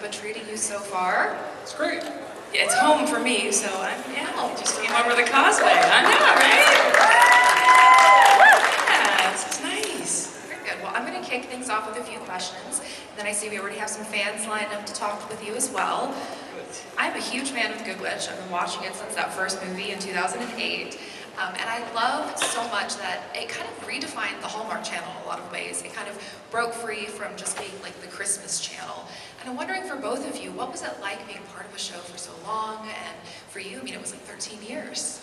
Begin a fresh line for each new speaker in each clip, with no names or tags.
Tampa treating you so far?
It's great.
Yeah, it's home for me, so just came over the causeway. I know, right? Yeah, this is nice.
Very good. Well, I'm going to kick things off with a few questions. Then I see we already have some fans lined up to talk with you as well. I'm a huge fan of The Good Witch. I've been watching it since that first movie in 2008. And I loved so much that it kind of redefined the Hallmark Channel in a lot of ways. It kind of broke free from just being like the Christmas channel. And I'm wondering for both of you, what was it like being part of a show for so long? And for you, I mean, it was like 13 years.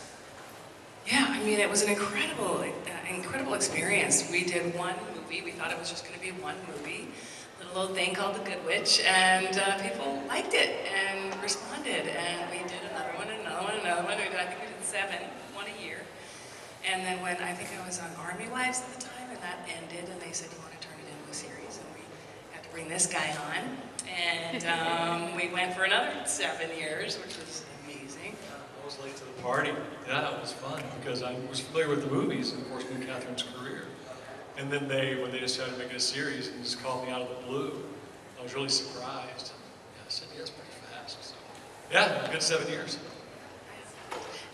Yeah, I mean, it was an incredible experience. We did one movie. We thought it was just going to be one movie, a little old thing called The Good Witch, and people liked it and responded. And we did another one, another one, another one. I think we did 7, one a year. And then when I think I was on Army Wives at the time, and that ended, and they said, "You want to turn it into a series?" And we had to bring this guy on, and we went for another 7 years, which was amazing.
I was late to the party. Yeah, it was fun because I was familiar with the movies and, of course, knew Catherine's career. And then when they decided to make it a series and just called me out of the blue, I was really surprised. Yeah, I said yes pretty fast. So, yeah, a good 7 years.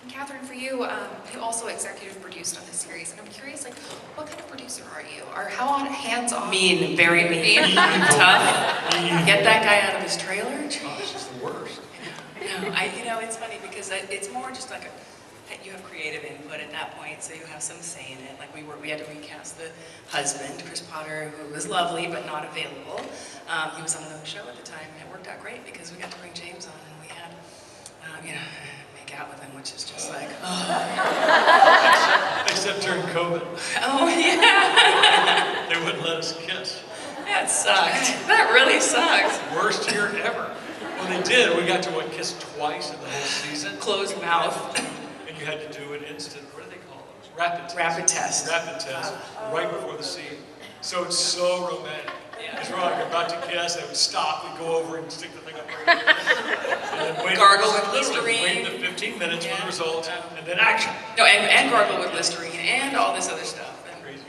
And Catherine, for you, you also executive produced on this series, and I'm curious, like, what kind of producer are you? Or how hands-on?
Mean, very mean, tough. Get that guy out of his trailer.
Oh, it's just the worst.
No, it's funny because it's more just like you have creative input at that point, so you have some say in it. Like we had to recast the husband, Chris Potter, who was lovely but not available. He was on another show at the time, and it worked out great because we got to bring James on, and we had, make out with him, which is just like,
Except during COVID.
Oh yeah.
They wouldn't let us kiss.
That sucked. That really sucked.
Worst year ever. Well, they did. We got to kiss twice in the whole season.
Closed mouth.
And you had to do an instant, what do they call those? Rapid test.
Rapid test.
Rapid test, right before the scene. So it's so romantic. Because we're like about to kiss, they would stop, we'd go over and stick the thing up right and then wait.
Gargle with Listerine.
Wait the 15 minutes for the results, and then action.
No, and gargle with Listerine and all this other stuff.
Crazy.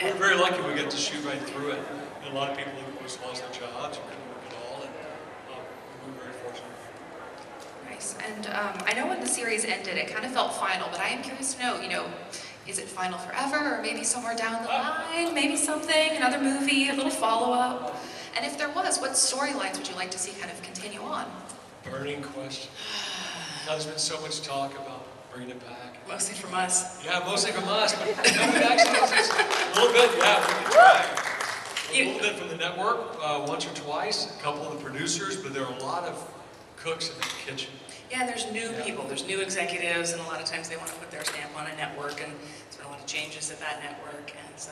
We were very lucky we got to shoot right through it. And a lot of people who just lost their jobs, who couldn't work at all, and we were very fortunate.
Nice. And I know when the series ended, it kind of felt final, but I am curious to know, is it final forever, or maybe somewhere down the line, maybe something, another movie, a little follow-up? And if there was, what storylines would you like to see kind of continue on?
Burning question. Now, there's been so much talk about bringing it back.
Mostly from us.
Yeah, mostly from us, but we've actually just a little bit, yeah, we can try. A little bit from the network, once or twice, a couple of the producers, but there are a lot of cooks in the kitchen.
Yeah, and there's new people, there's new executives, and a lot of times they want to put their stamp on a network, and there's been a lot of changes at that network, and so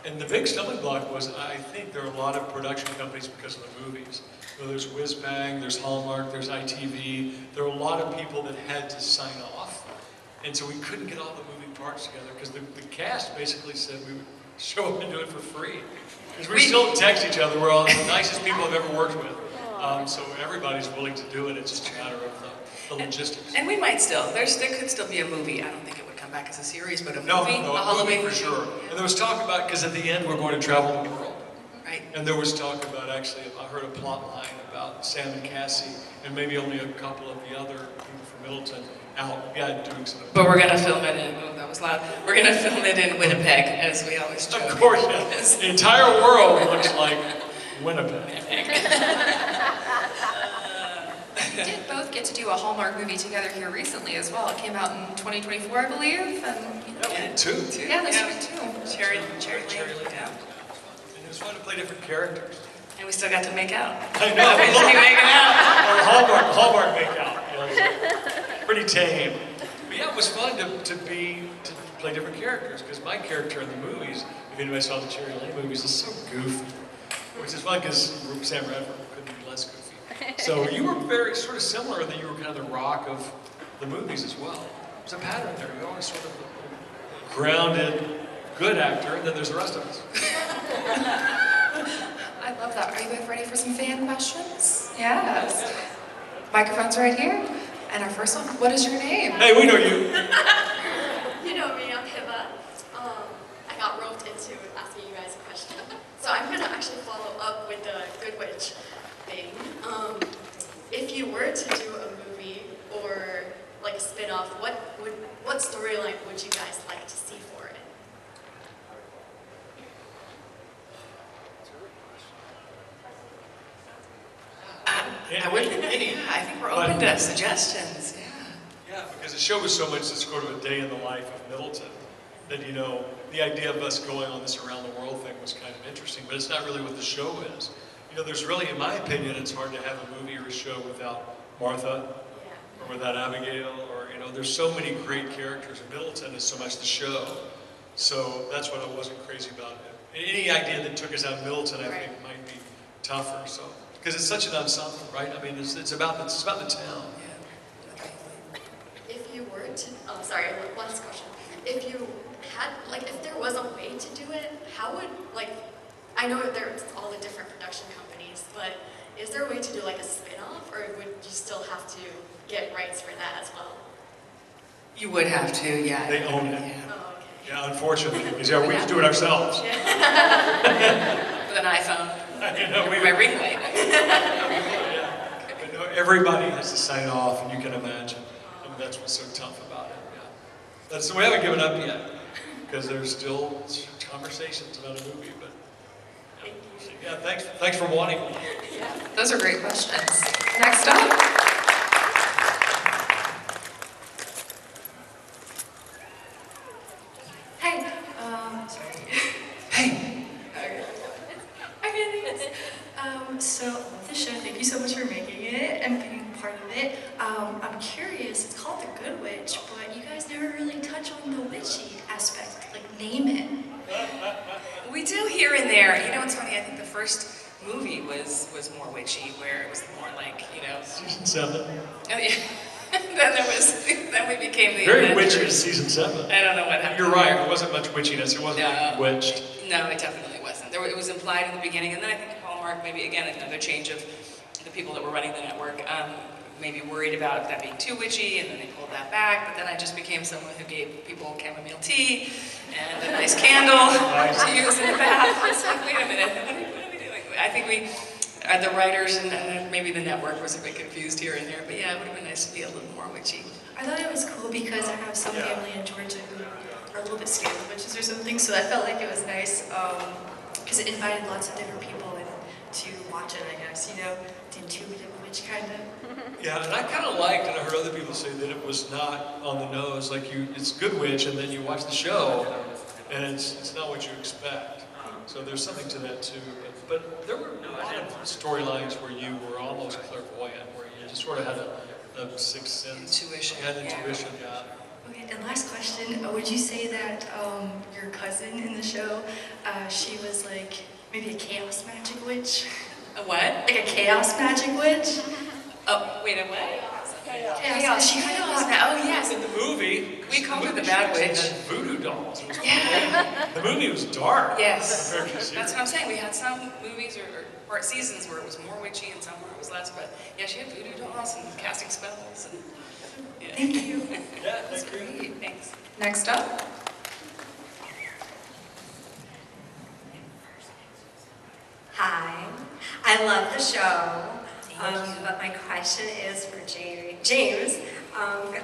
And the big stumbling block was, I think there are a lot of production companies because of the movies. Well, there's Whiz Bang, there's Hallmark, there's ITV. There are a lot of people that had to sign off, and so we couldn't get all the moving parts together because the cast basically said we would show up and do it for free. Because we still text each other, we're all the nicest people I've ever worked with. So everybody's willing to do it, it's just a matter of the logistics.
And we might still, there could still be a movie. I don't think it would come back as a series, but a movie,
No,
a
a
Halloween
movie for sure. And there was talk about, because at the end we're going to travel the world.
Right.
And there was talk about, actually, I heard a plot line about Sam and Cassie, and maybe only a couple of the other people from Middleton out, doing something.
But we're going to film it in, that was loud, we're going to film it in Winnipeg, as we always joke.
Of course, yes. The entire world looks like Winnipeg.
You did both get to do a Hallmark movie together here recently as well. It came out in 2024, I believe. And,
Two.
Yeah, there's two.
Cherry Lane. Yeah.
And it was fun to play different characters.
And we still got to make out.
I know.
We just be making out.
Or Hallmark make out. It's pretty tame. But yeah, it was fun to play different characters, because my character in the movies, if anybody saw the Cherry Lane movies, is so goofy. Which is fun because Sam Radford couldn't be less goofy. So you were very sort of similar in that you were kind of the rock of the movies as well. There's a pattern there. You're always sort of a grounded, good actor, and then there's the rest of us.
I love that. Are you both ready for some fan questions? Yes. Microphone's right here. And our first one, what is your name?
Hey, we know you.
You know me, I'm Hiba. I got roped into asking you guys a question. So I'm going to actually follow up with the Good Witch thing. to do a movie or like a spin-off, what storyline would you guys like to see for it?
I think we're open to suggestions. Yeah.
Yeah, because the show was so much this sort of a day in the life of Middleton that, you know, the idea of us going on this around the world thing was kind of interesting, but it's not really what the show is. You know, there's really, in my opinion, it's hard to have a movie or a show without Martha or without Abigail, or, you know, there's so many great characters. Middleton is so much the show. So that's what I wasn't crazy about. Any idea that took us out of Middleton, I think, might be tougher. So, because it's such an ensemble, right? I mean, it's about the town.
If you were to, oh, sorry, last question. If you had, like, if there was a way to do it, how would, like, I know there's all the different production companies, but is there a way to do like a spin-off, or would you still have to get rights for that as well?
You would have to, yeah.
They own it.
Yeah.
Oh, okay.
Yeah, unfortunately, because we just do it ourselves.
With an iPhone.
You know,
My ring light.
But no, everybody has to sign off, and you can imagine. I mean, that's what's so tough about it. Yeah. We haven't given up yet, because there's still conversations about a movie. But yeah, thanks for wanting one.
Those are great questions. Next up. Hey, sorry.
Hey.
Okay, thanks. So, I love the show. Thank you so much for making it and being part of it. I'm curious, it's called The Good Witch, but you guys never really touch on the witchy aspect, like name it.
We do here and there. You know, it's funny. I think the first movie was more witchy, where it was more like, you know.
Season 7.
Oh, yeah. then we became the
Very witchy in season 7.
I don't know what happened.
You're right. There wasn't much witchiness. It wasn't like witched.
No, it definitely wasn't. It was implied in the beginning, and then I think Hallmark, maybe again another change of the people that were running the network, maybe worried about that being too witchy, and then they pulled that back. But then I just became someone who gave people chamomile tea and a nice candle to use in the bath. It's like, wait a minute, what are we doing? I think the writers and maybe the network was a bit confused here and there. But yeah, it would have been nice to be a little more witchy.
I thought it was cool because I have some family in Georgia who are a little bit scared of witches or something, so I felt like it was nice because it invited lots of different people in to watch it, I guess, you know, the intuitive witch kind of.
Yeah, and I kind of liked, and I heard other people say that it was not on the nose. Like it's Good Witch, and then you watch the show, and it's not what you expect. So there's something to that too. But there were a lot of storylines where you were almost clairvoyant, where you just sort of had a sixth sense.
Intuition.
You had intuition, yeah.
Okay, and last question, would you say that your cousin in the show, she was like maybe a chaos magic witch?
A what?
Like a chaos magic witch?
Oh, wait, a what?
Chaos. She kind of got
Oh, yes.
In the movie,
We called her the Bad
she
Witch.
had voodoo dolls. It was
Yeah.
The movie was dark.
Yes.
Compared to the series.
That's what I'm saying. We had some movies or seasons where it was more witchy and some where it was less. But yeah, she had voodoo dolls and casting spells. And, yeah.
Thank you.
Yeah,
That's
thank you.
great. Thanks.
Next up.
Hi, I love the show, but my question is for James.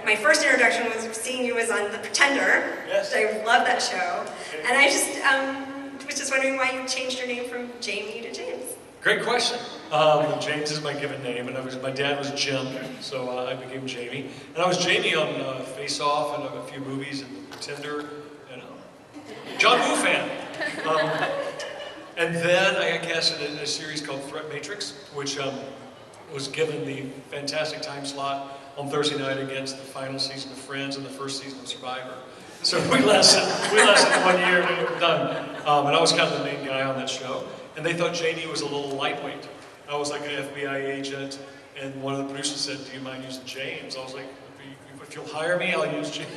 My first introduction was seeing you was on The Pretender.
Yes.
I love that show, and I just was just wondering why you changed your name from Jamie to James.
Great question. James is my given name, and my dad was Jim, so I became Jamie. And I was Jamie on Face Off and a few movies, and Pretender, and John Woo fan. And then I got casted in a series called Threat Matrix, which was given the fantastic time slot on Thursday night against the final season of Friends and the first season of Survivor. So we lasted 1 year and we were done. And I was kind of the main guy on that show. And they thought JD was a little lightweight. I was like an FBI agent, and one of the producers said, "Do you mind using James?" I was like, "If you'll hire me, I'll use James."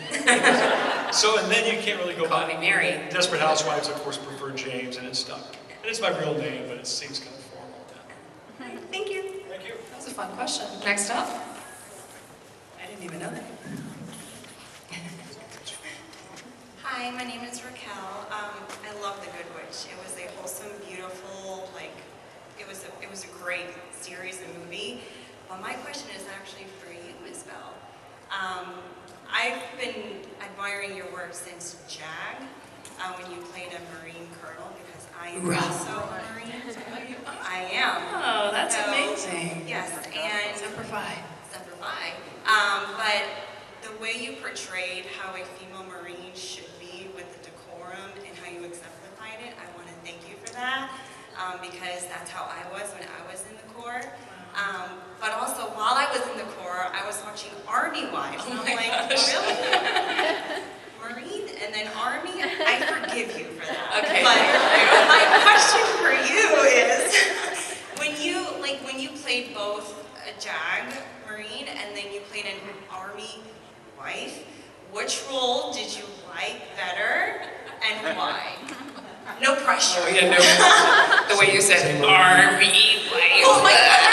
So, and then you can't really go
Call
back.
me Mary.
Desperate Housewives, of course, preferred James, and it stuck. And it's my real name, but it seems kind of formal now.
Thank you.
Thank you.
That was a fun question. Next up.
I didn't even know that.
Hi, my name is Raquel. I love The Good Witch. It was a wholesome, beautiful, like, it was a great series and movie. Well, my question is actually for you, Isabel. I've been admiring your work since JAG, when you played a Marine colonel, because I am also a Marine. I am.
Oh, that's
So,
amazing.
Yes, and
Semper Fi.
Semper Fi. But the way you portrayed how a female Marine should be with the decorum and how you exemplified it, I want to thank you for that, because that's how I was when I was in the Corps. But also, while I was in the Corps, I was watching Army Wives, and I'm like, really? Marine and then Army? I forgive you for that.
Okay.
But my question for you is, when you played both a JAG Marine and then you played an Army wife, which role did you like better and why? No pressure.
Oh, yeah, no. The way you said Army wife.
Oh my God.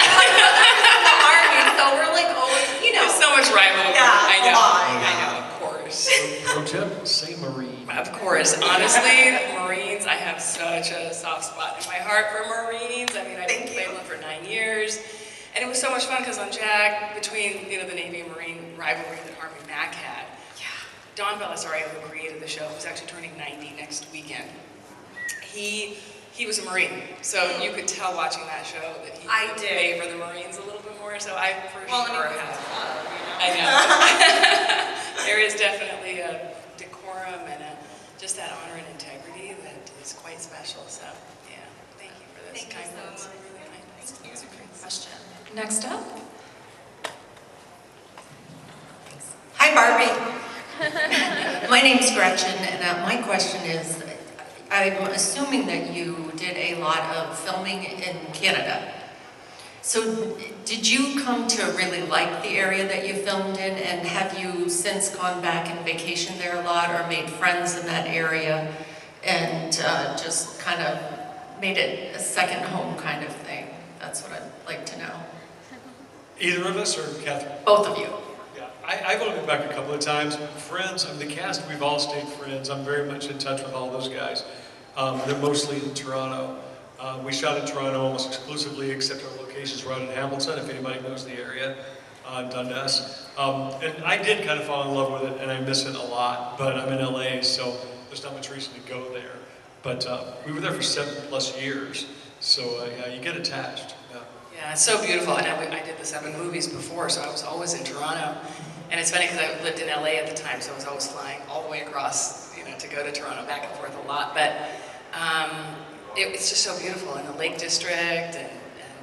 The Army, so we're like always,
There's so much rivalry.
Yeah,
I know.
a lot.
I know, of course.
Pro tip, say Marine.
Of course. Honestly, Marines, I have such a soft spot in my heart for Marines. I mean, I played one for 9 years. And it was so much fun because on JAG, between the Navy and Marine rivalry that Army Mac had, Don Belisario, who created the show, who's actually turning 90 next weekend. He was a Marine, so you could tell watching that show that he would favor the Marines a little bit more. So I for sure have. I know. There is definitely a decorum and just that honor and integrity that is quite special. So yeah, thank you for this.
Thank you so much.
Really kind words.
That's a great question. Next up.
Hi, Barbie. My name's Gretchen, and my question is, I'm assuming that you did a lot of filming in Canada. So did you come to really like the area that you filmed in, and have you since gone back and vacationed there a lot or made friends in that area and just kind of made it a second home kind of thing? That's what I'd like to know.
Either of us or Catherine?
Both of you.
Yeah, I've only been back a couple of times. Friends, the cast, we've all stayed friends. I'm very much in touch with all those guys. They're mostly in Toronto. We shot in Toronto almost exclusively, except our locations were out in Hamilton, if anybody knows the area, Dundas. And I did kind of fall in love with it, and I miss it a lot, but I'm in LA, so there's not much reason to go there. But we were there for 7+ years, so yeah, you get attached. Yeah.
Yeah, it's so beautiful. And I did the 7 movies before, so I was always in Toronto. And it's funny because I lived in LA at the time, so I was always flying all the way across, to go to Toronto, back and forth a lot. But it's just so beautiful. In the Lake District and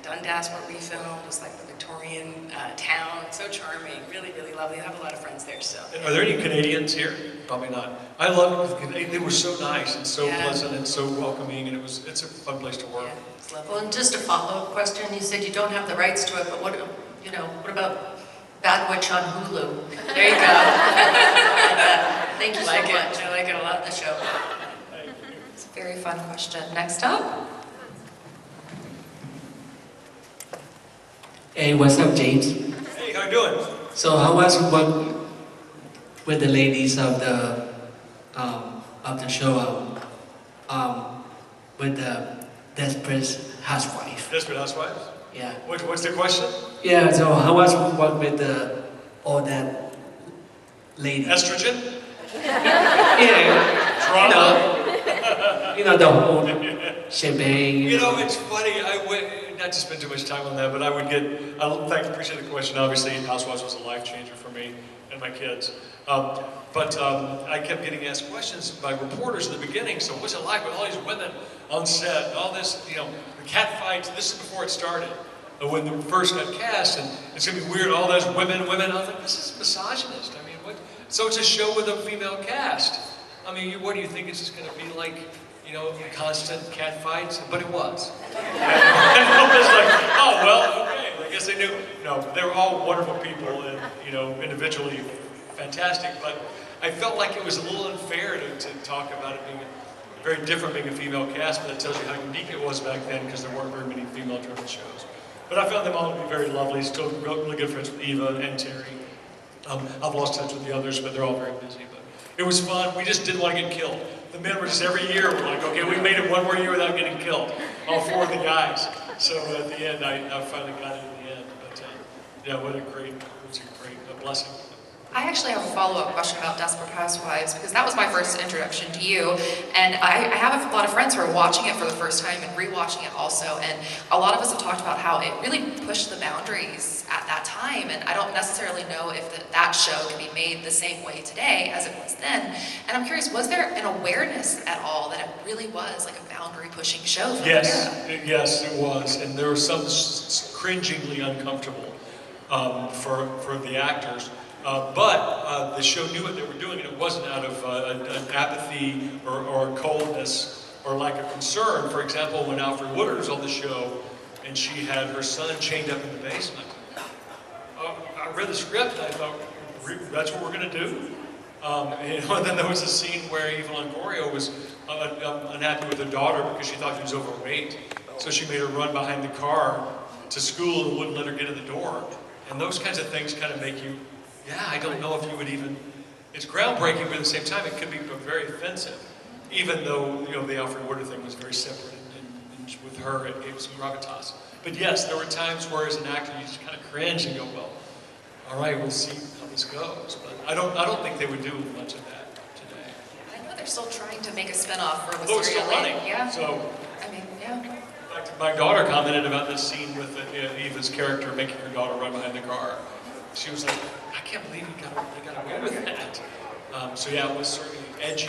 Dundas, where we filmed, was like the Victorian town. So charming, really, really lovely. I have a lot of friends there still.
Are there any Canadians here? Probably not. I love it. They were so nice and so pleasant and so welcoming, and it's a fun place to work.
Yeah, it's lovely.
Well, and just a follow-up question, you said you don't have the rights to it, but what about Bad Witch on Hulu?
There you go.
Thank you so
I
much.
I like it a lot.
The show.
It's a very fun question. Next up.
Hey, what's up, James?
Hey, how you doing?
So, how was work with the ladies of the show, with the Desperate Housewife?
Desperate Housewives?
Yeah.
What's the question?
Yeah. So, how was work with all that ladies?
Estrogen?
Yeah.
Trauma?
The whole shebang.
It's funny. Not to spend too much time on that, but I would I appreciate the question. Obviously, Housewives was a life changer for me and my kids. But I kept getting asked questions by reporters in the beginning. So what's it like with all these women on set and all this, the cat fights? This is before it started. When they first got cast, and it's going to be weird, all those women. I was like, this is misogynist. I mean, what? So it's a show with a female cast. I mean, what do you think it's just going to be like? Constant cat fights, but it was. And I was like, oh, well, okay, I guess they knew. No, they were all wonderful people and, individually fantastic, but I felt like it was a little unfair to talk about it being very different being a female cast, but that tells you how unique it was back then because there weren't very many female-driven shows. But I found them all to be very lovely, still really good friends with Eva and Terry. I've lost touch with the others, but they're all very busy. But it was fun. We just didn't want to get killed. The men were just every year, we're like, okay, we made it one more year without getting killed. All 4 of the guys. So at the end, I finally got it in the end. But Yeah, what a great, it was a great blessing.
I actually have a follow-up question about Desperate Housewives because that was my first introduction to you, and I have a lot of friends who are watching it for the first time and rewatching it also, and a lot of us have talked about how it really pushed the boundaries at that time, and I don't necessarily know if that show can be made the same way today as it was then, and I'm curious, was there an awareness at all that it really was like a boundary-pushing show for the era?
Yes, it was, and there was some cringingly uncomfortable for the actors. But the show knew what they were doing, and it wasn't out of an apathy or coldness or lack of concern. For example, when Alfred Woodard on the show, and she had her son chained up in the basement. I read the script, and I thought, that's what we're going to do? And then there was a scene where Eva Longoria was unhappy with her daughter because she thought she was overweight. So she made her run behind the car to school and wouldn't let her get in the door. And those kinds of things kind of make you, yeah, I don't know if you would even, it's groundbreaking, but at the same time it could be very offensive. Even though, you know, the Alfred Woodard thing was very separate, and with her it gave some gravitas. But yes, there were times where as an actor you just kind of cringe and go, well, all right, we'll see how this goes. But I don't think they would do much of that today.
I know they're still trying to make a spin-off for
Oh, it's still running.
Yeah.
So,
I mean, yeah.
in fact, my daughter commented about this scene with Eva's character making her daughter run behind the car. She was like, I can't believe they got away with that. So yeah, it was certainly edgy.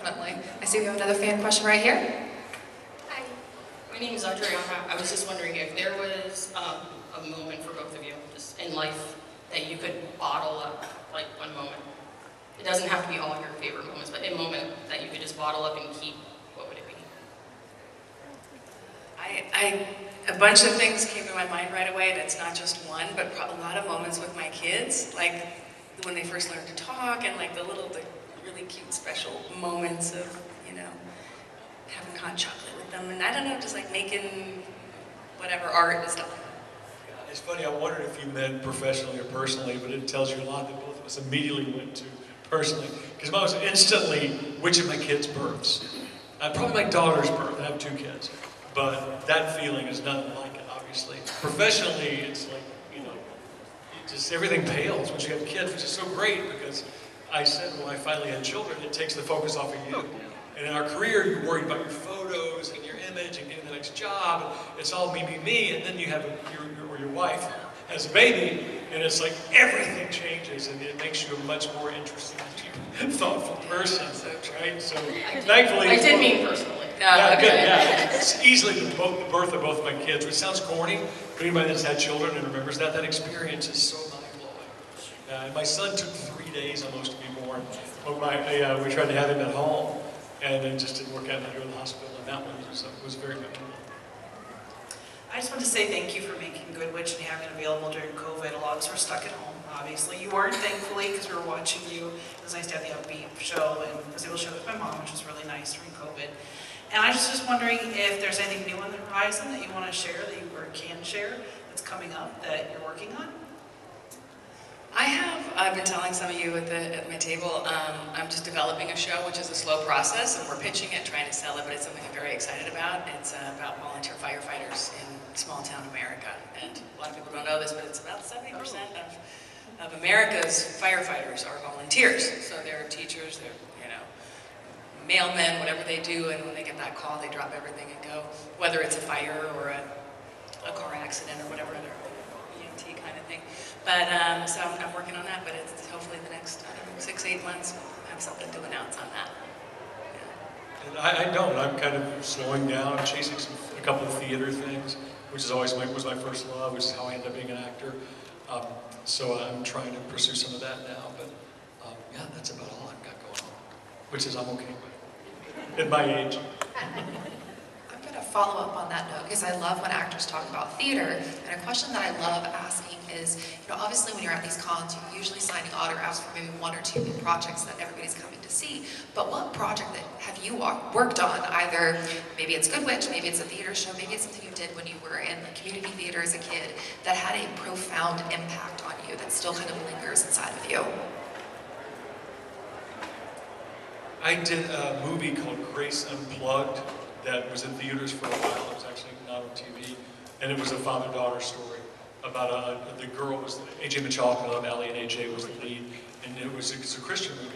Definitely. I see we have another fan question right here.
Hi. My name is Adriana. I was just wondering if there was a moment for both of you just in life that you could bottle up, like one moment. It doesn't have to be all your favorite moments, but a moment that you could just bottle up and keep, what would it be?
A bunch of things came to my mind right away, and it's not just one, but a lot of moments with my kids, like when they first learned to talk, and like the really cute, special moments of, you know, having hot chocolate with them, and I don't know, just like making whatever art and stuff.
It's funny, I wondered if you meant professionally or personally, but it tells you a lot that both of us immediately went to personally. Because mine was instantly, which of my kids' births? Probably my daughter's birth, I have 2 kids. But that feeling is nothing like it, obviously. Professionally, it's like, you know, just everything pales once you have kids, which is so great because I said when I finally had children, it takes the focus off of you. And in our career, you're worried about your photos and your image and getting the next job. And it's all me, and then you have your wife has a baby, and it's like everything changes, and it makes you a much more interesting, thoughtful person, right? So thankfully,
I did mean personally.
Yeah, good, yeah. It's easily the birth of both of my kids, which sounds corny, but anybody that's had children and remembers that experience is so mind-blowing. And my son took 3 days almost to be born. But we tried to have him at home, and it just didn't work out to go to the hospital, and that one was very memorable.
I just want to say thank you for making Good Witch and having it available during COVID. A lot of us were stuck at home, obviously. You weren't, thankfully, because we were watching you. It was nice to have the upbeat show, and I was able to show it with my mom, which was really nice during COVID. And I was just wondering if there's anything new on the horizon that you want to share, that you can share, that's coming up, that you're working on?
I've been telling some of you at my table, I'm just developing a show, which is a slow process, and we're pitching it, trying to sell it, but it's something I'm very excited about. It's about volunteer firefighters in small town America. And a lot of people don't know this, but it's about 70% of America's firefighters are volunteers. So they're teachers, they're, you know, mailmen, whatever they do, and when they get that call, they drop everything and go, whether it's a fire or a car accident or whatever other EMT kind of thing. But so I'm working on that, but it's hopefully the next 6-8 months we'll have something to announce on that.
And I don't. I'm kind of slowing down. I'm chasing a couple of theater things, which is always was my first love, which is how I ended up being an actor. So I'm trying to pursue some of that now. But yeah, that's about all I've got going on, which is I'm okay with at my age.
I'm going to follow up on that note because I love when actors talk about theater. And a question that I love asking is, you know, obviously when you're at these cons, you're usually signing autographs for maybe 1 or 2 big projects that everybody's coming to see. But what project that have you worked on? Either maybe it's Good Witch, maybe it's a theater show, maybe it's something you did when you were in the community theater as a kid that had a profound impact on you that still kind of lingers inside of you.
I did a movie called Grace Unplugged that was in theaters for a while. It was actually not on TV, and it was a father-daughter story. the girl was AJ Michalka, Ellie and AJ was the lead, and it was a Christian movie.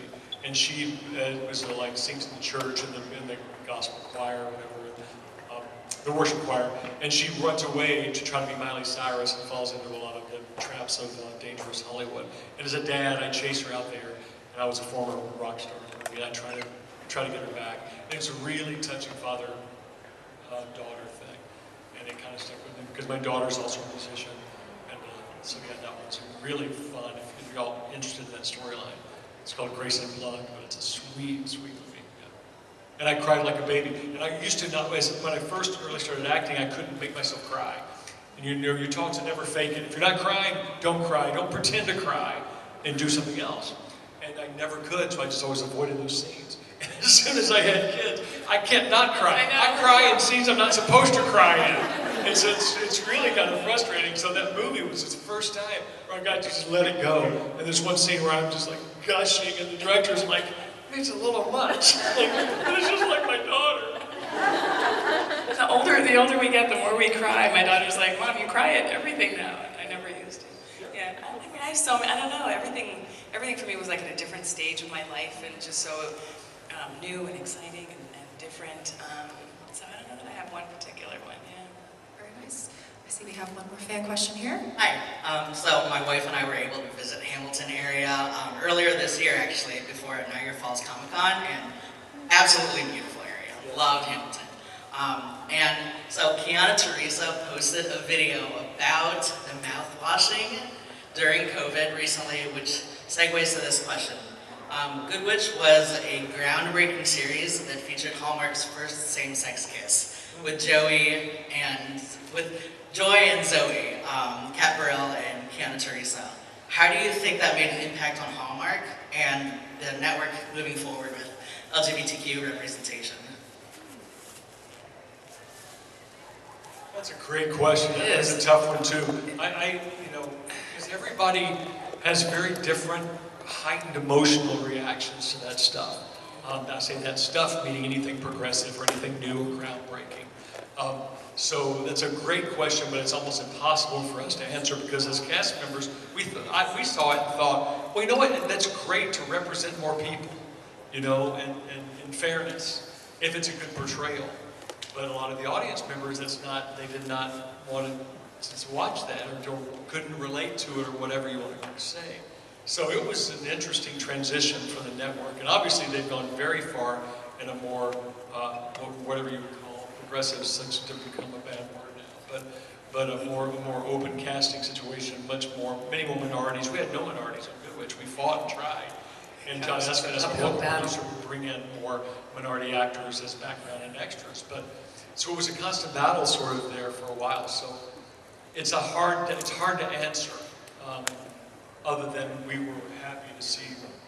And she was like sings in the church in the gospel choir or whatever, the worship choir. And she runs away to try to be Miley Cyrus and falls into a lot of the traps of dangerous Hollywood. And as a dad, I chased her out there, and I was a former rock star. And I try to get her back. And it was a really touching father-daughter thing, and it kind of stuck with me because my daughter's also a musician. And so yeah, that one's really fun if you're all interested in that storyline. It's called Grace and Blood, but it's a sweet, sweet movie. Yeah. And I cried like a baby. And I used to not, when I first really started acting, I couldn't make myself cry. And you're taught to never fake it. If you're not crying, don't cry. Don't pretend to cry, and do something else. And I never could, so I just always avoided those scenes. And as soon as I had kids, I can't not cry. I cry in scenes I'm not supposed to cry in. And so it's really kind of frustrating. So that movie was the first time where I got to just let it go. And there's one scene where I'm just like gushing, and the director's like, it's a little much. Like, it's just like my daughter.
The older we get, the more we cry. My daughter's like, Mom, you cry at everything now. I never used to. Yeah, I mean, I don't know, everything for me was like at a different stage of my life, and just so new and exciting and different. So I don't know that I have one particular one, yeah.
Very nice. I see we have one more fan question here.
Hi. So my wife and I were able to visit Hamilton area earlier this year, actually, before Niagara Falls Comic Con, and absolutely beautiful area. Loved Hamilton. And so Kiana Teresa posted a video about the mouth washing during COVID recently, which segues to this question. Good Witch was a groundbreaking series that featured Hallmark's first same-sex kiss with Joy and Zoe, Kat Burrell and Kiana Teresa. How do you think that made an impact on Hallmark and the network moving forward with LGBTQ representation?
That's a great question. That's a tough one too. Because everybody has very different heightened emotional reactions to that stuff. I say that stuff meaning anything progressive or anything new or groundbreaking. So that's a great question, but it's almost impossible for us to answer because as cast members, we saw it and thought, well, you know what? That's great to represent more people, and in fairness, if it's a good portrayal. But a lot of the audience members, they did not want to watch that or couldn't relate to it or whatever you want to say. So it was an interesting transition for the network. And obviously they've gone very far in a more, whatever you would call progressive, such to become a bad word now, but a more open casting situation, many more minorities. We had no minorities on Good Witch. We fought and tried. And John Heston as a producer would bring in more minority actors as background and extras. So it was a constant battle sort of there for a while. So it's hard to answer, other than we were happy to see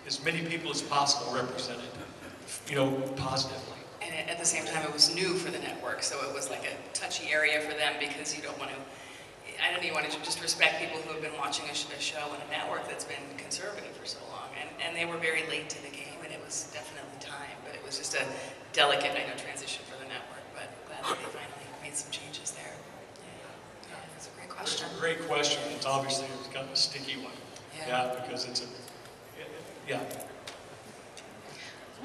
as many people as possible represented, positively.
And at the same time, it was new for the network, so it was like a touchy area for them because you don't want to, I don't even want to just respect people who have been watching a show on a network that's been conservative for so long. And they were very late to the game, and it was definitely time, but it was just a delicate, transition for the network, but glad that they finally made some changes there. Yeah, that's a great question.
It's a great question. It's obviously kind of a sticky one. Yeah, because yeah.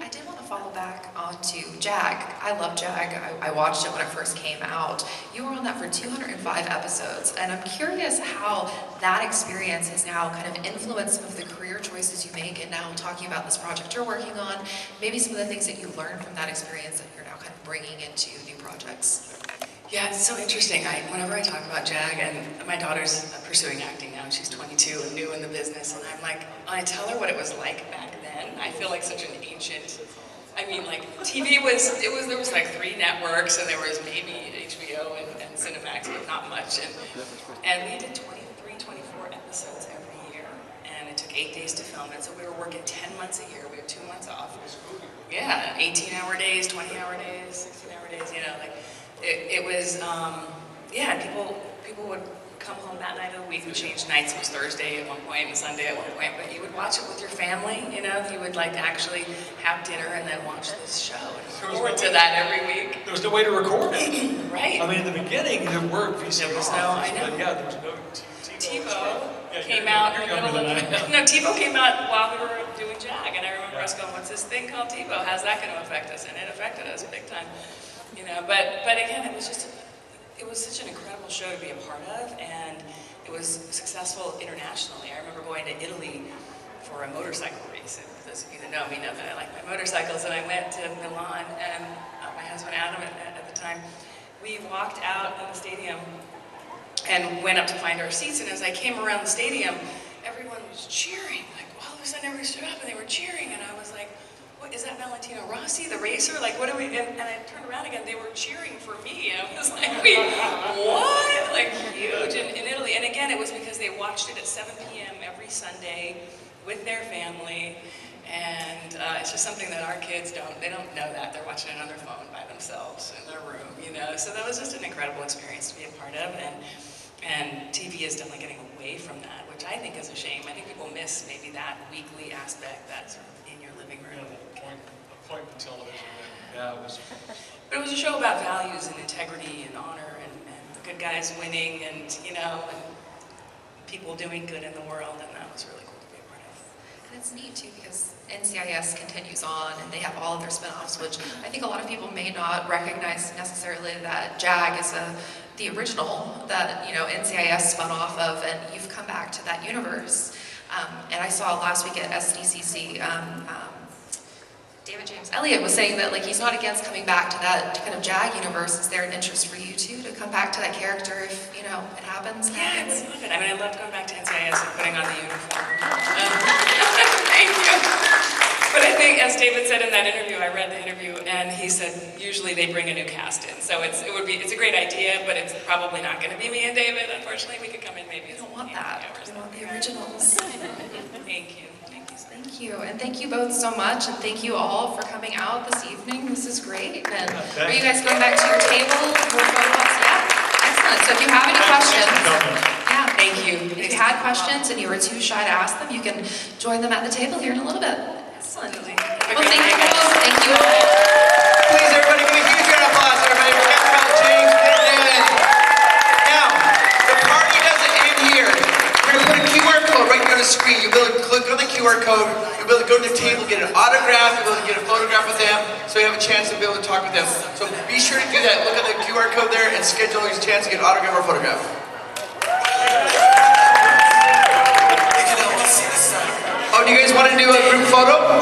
I did want to follow back onto JAG. I love JAG. I watched it when it first came out. You were on that for 205 episodes, and I'm curious how that experience has now kind of influenced some of the career choices you make, and now talking about this project you're working on, maybe some of the things that you learned from that experience that you're now kind of bringing into new projects.
Yeah, it's so interesting. Whenever I talk about JAG, and my daughter's pursuing acting now, and she's 22 and new in the business, and I'm like, when I tell her what it was like back then, I feel like such an ancient, TV there was like 3 networks, and there was maybe HBO and Cinemax, but not much, and we did 23, 24 episodes every year, and it took 8 days to film it, so we were working 10 months a year, we had 2 months off. Yeah, 18-hour days, 20-hour days, 16-hour days, it was, people would come home that night of the week. We changed nights. It was Thursday at one point and Sunday at one point. But you would watch it with your family, you know. You would like to actually have dinner and then watch this show. And look forward to that every week.
There was no way to record it.
Right.
I mean, in the beginning, there were VCRs.
There was no, I know.
But yeah, there was no
TiVo came out in the middle of no, TiVo came out while we were doing JAG, and I remember us going, "What's this thing called TiVo? How's that going to affect us?" And it affected us big time, you know. But again, it was such an incredible show to be a part of, and it was successful internationally. I remember going to Italy for a motorcycle race. And those of you that know me know that I like my motorcycles, and I went to Milan, and my husband Adam at the time, we walked out of the stadium and went up to find our seats, and as I came around the stadium, everyone was cheering. Like, all of a sudden everybody stood up and they were cheering, and I was like, what, is that Valentino Rossi, the racer? Like, what are we, and I turned around again, they were cheering for me. I was like, wait, what? Like, huge in Italy. And again, it was because they watched it at 7 p.m. every Sunday with their family, and it's just something that our kids they don't know that. They're watching it on their phone by themselves in their room, you know. So that was just an incredible experience to be a part of, and TV is definitely getting away from that, which I think is a shame. I think people miss maybe that weekly aspect that's sort of in your living room.
Appointment television. Yeah, it was.
But it was a show about values and integrity and honor and the good guys winning and, you know, and people doing good in the world, and that was really cool to be a part of.
And it's neat too because NCIS continues on and they have all of their spin-offs, which I think a lot of people may not recognize necessarily that JAG is the original that, you know, NCIS spun off of, and you've come back to that universe. And I saw last week at SDCC, David James Elliott was saying that, like, he's not against coming back to that kind of JAG universe. Is there an interest for you too to come back to that character if, you know, it happens?
Yeah, I would love it. I mean, I loved going back to NCIS and putting on the uniform. Thank you. But I think, as David said in that interview, I read the interview, and he said usually they bring a new cast in. So it's a great idea, but it's probably not going to be me and David. Unfortunately, we could come in maybe.
We don't want that. We want the originals.
Thank you.
Thank you, and thank you both so much, and thank you all for coming out this evening. This is great. And are you guys going back to your table? Yeah, excellent. So if you have any questions,
thank you.
If you had questions and you were too shy to ask them, you can join them at the table here in a little bit. Excellent. Well, thank you both. Thank you all.
Please, everybody, give a huge round of applause, everybody. We're going to have James Denton. Now, the party doesn't end here. We're going to put a QR code right there on the screen. You'll be able to click on the QR code. You'll be able to go to the table, get an autograph. You'll be able to get a photograph with them, so you have a chance to be able to talk with them. So be sure to do that. Look at the QR code there and schedule your chance to get an autograph or photograph. Oh, do you guys want to do a group photo?